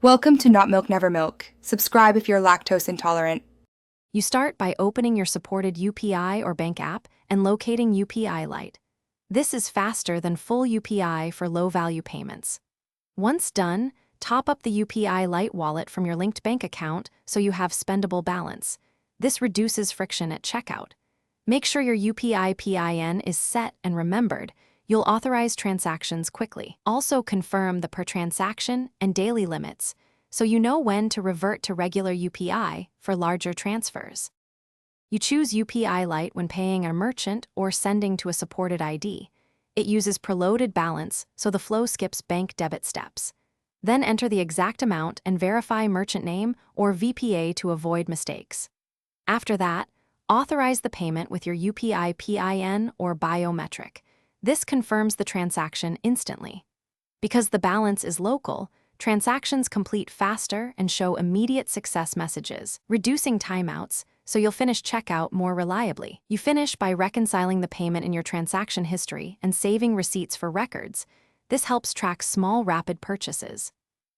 Welcome to Not Milk Never Milk. Subscribe if you're lactose intolerant. You start by opening your supported UPI or bank app and locating UPI Lite. This is faster than full UPI for low-value payments. Once done, top up the UPI Lite wallet from your linked bank account so you have spendable balance. This reduces friction at checkout. Make sure your UPI PIN is set and remembered. You'll authorize transactions quickly. Also confirm the per transaction and daily limits, so you know when to revert to regular UPI for larger transfers. You choose UPI Lite when paying a merchant or sending to a supported ID. It uses preloaded balance, so the flow skips bank debit steps. Then enter the exact amount and verify merchant name or VPA to avoid mistakes. After that, authorize the payment with your UPI PIN or biometric. This confirms the transaction instantly. Because the balance is local, transactions complete faster and show immediate success messages, reducing timeouts, so you'll finish checkout more reliably. You finish by reconciling the payment in your transaction history and saving receipts for records. This helps track small, rapid purchases.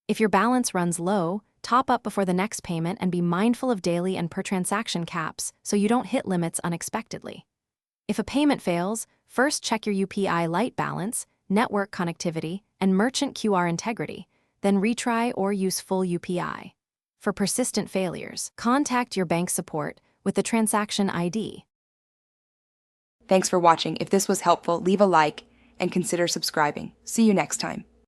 If your balance runs low, top up before the next payment and be mindful of daily and per transaction caps so you don't hit limits unexpectedly. If a payment fails, first check your UPI Lite balance, network connectivity, and merchant QR integrity, then retry or use full UPI. For persistent failures, contact your bank support with the transaction ID. Thanks for watching. If this was helpful, leave a like and consider subscribing. See you next time.